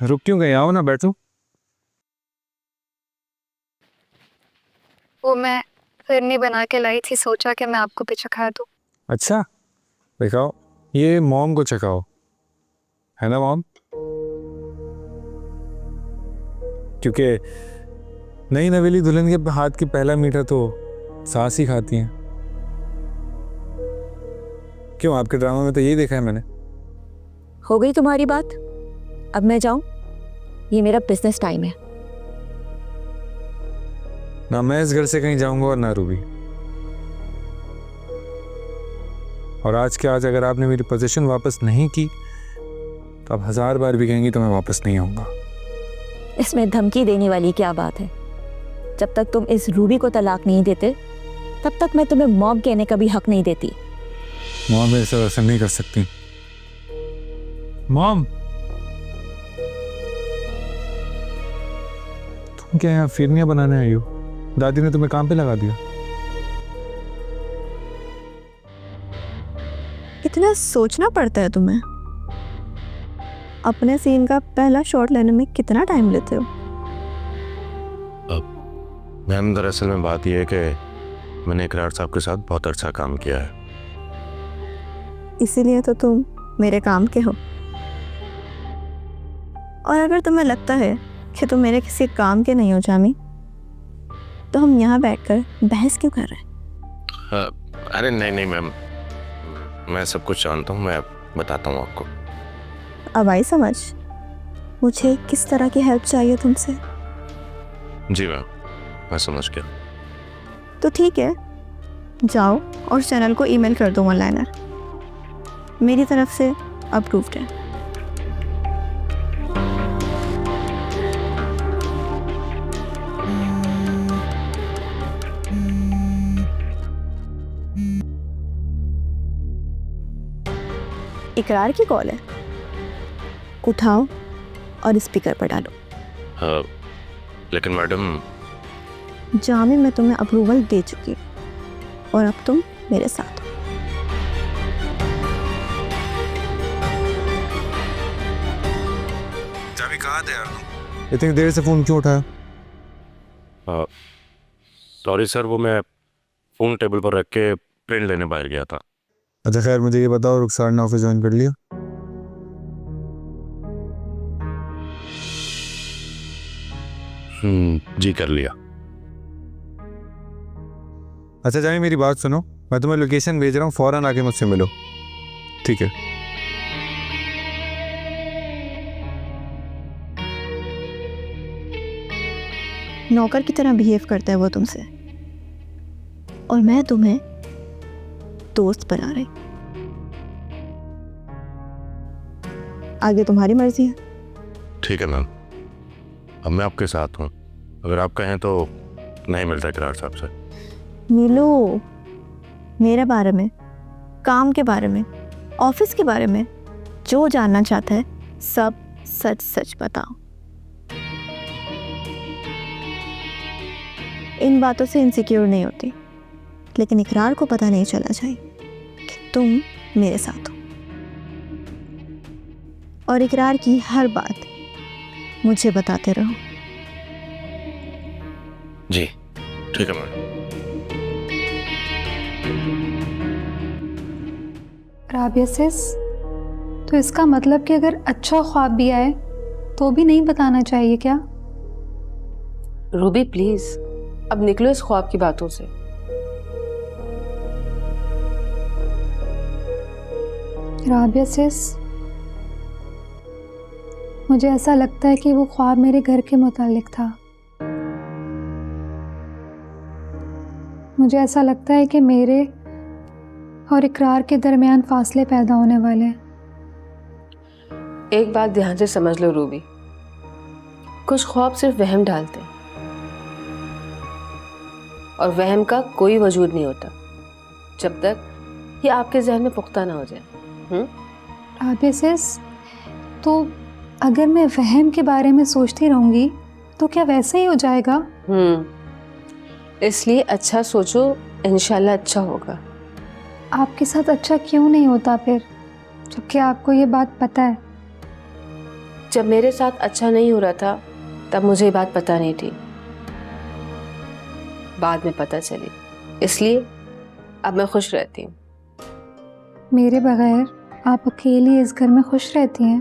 रुक क्यों गए? आओ ना, बैठो। वो मैं फिरनी बना के लाई थी, सोचा कि मैं आपको भी चखा दूं। अच्छा, दिखाओ। ये मॉम को चखाओ, है ना मॉम? क्योंकि नई नवेली दुल्हन के हाथ की पहला मीठा तो सास ही खाती हैं। क्यों, आपके ड्रामा में तो यही देखा है मैंने। हो गई तुम्हारी बात? अब मैं जाऊं? ये मेरा बिजनेस टाइम है। ना मैं इस घर से कहीं जाऊंगा और ना रूबी। और आज के आज अगर आपने मेरी पोजीशन वापस नहीं की तो आप 1000 बार भी कहेंगी तो मैं वापस नहीं आऊंगा। इसमें धमकी देने वाली क्या बात है? जब तक तुम इस रूबी को तलाक नहीं देते तब तक मैं तुम्हें मॉम कहने का भी हक नहीं देती। मॉम ऐसा नहीं कर सकती। मॉम, तुम क्या यहाँ फिरनियाँ बनाने आई हो? दादी ने तुम्हें काम पे लगा दिया? इतना सोचना पड़ता है तुम्हें? अपने सीन का पहला शॉट लेने में कितना टाइम लेते हो? मैम, दरअसल में बात यह है कि मैंने इकरार साहब के साथ बहुत अच्छा काम किया है। इसीलिए तो तुम मेरे काम के हो। और अगर तुम्हें लगता है कि तुम मेरे किसी काम के नहीं हो जामी, तो हम यहाँ बैठकर बहस क्यों कर रहे हैं? अरे नहीं मैम, मैं सब कुछ जानता हूँ, मैं बताता हूँ आपको। अब आई समझ मुझे किस तरह की हेल्प चाहिए तुमसे? जी मैम, मैं समझ गया। तो ठीक है, जाओ और चैनल को ईमेल कर दो ऑनलाइनर। मेरी तरफ से अप्रूव्ड है। इकरार की कॉल है, उठाओ और स्पीकर पर डालो। लेकिन मैडम, जामे मैं तुम्हें अप्रूवल दे चुकी हूँ और अब तुम मेरे साथ हो। चाबी कहाँ थे यार तुम? इतनी देर से फोन क्यों उठाया? सॉरी सर, वो मैं फ़ोन टेबल पर रख के प्रिंट लेने बाहर गया था। अच्छा खैर, मुझे ये बताओ, रुखसार ने ऑफिस ज्वाइन कर लिया? जी कर लिया। अच्छा जामी, मेरी बात सुनो, मैं तुम्हें लोकेशन भेज रहा हूँ, फौरन आके मुझसे मिलो, ठीक है? नौकर की तरह बिहेव करता है वो तुमसे, और मैं तुम्हें दोस्त बना रही। आगे तुम्हारी मर्जी है। ठीक है मैम, अब मैं आपके साथ हूँ। अगर आप कहें तो नहीं मिलता इकरार साहब से। मिलो, मेरे बारे में, काम के बारे में, ऑफिस के बारे में जो जानना चाहता है सब सच सच बताओ। इन बातों से इनसिक्योर नहीं होती, लेकिन इकरार को पता नहीं चलना चाहिए कि तुम मेरे साथ हो। और इकरार की हर बात मुझे बताते रहो। जी ठीक है मैडम। राबिया सिस, तो इसका मतलब कि अगर अच्छा ख्वाब भी आए तो भी नहीं बताना चाहिए क्या? रूबी प्लीज, अब निकलो इस ख्वाब की बातों से। राबिया सिस, मुझे ऐसा लगता है कि वो ख्वाब मेरे घर के मुतालिक था। मुझे ऐसा लगता है कि मेरे और इकरार के दरमियान फासले पैदा होने वाले हैं। एक बात ध्यान से समझ लो रूबी, कुछ ख्वाब सिर्फ वहम डालते हैं और वहम का कोई वजूद नहीं होता जब तक ये आपके जहन में पुख्ता ना हो जाए। राबिया सिस, तो अगर मैं वहम के बारे में सोचती रहूंगी तो क्या वैसे ही हो जाएगा? इसलिए अच्छा सोचो, इंशाल्लाह अच्छा होगा। आपके साथ अच्छा क्यों नहीं होता फिर, जबकि आपको ये बात पता है? जब मेरे साथ अच्छा नहीं हो रहा था तब मुझे ये बात पता नहीं थी, बाद में पता चली, इसलिए अब मैं खुश रहती हूँ। मेरे बगैर आप अकेली इस घर में खुश रहती हैं?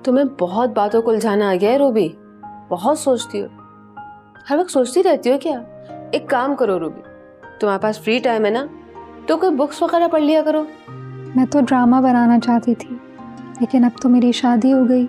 तुम्हें बहुत बातों को उलझाना आ गया है रूबी, बहुत सोचती हो, हर वक्त सोचती रहती हो क्या? एक काम करो रूबी, तुम्हारे पास फ्री टाइम है ना, तो कोई बुक्स वगैरह पढ़ लिया करो। मैं तो ड्रामा बनाना चाहती थी, लेकिन अब तो मेरी शादी हो गई,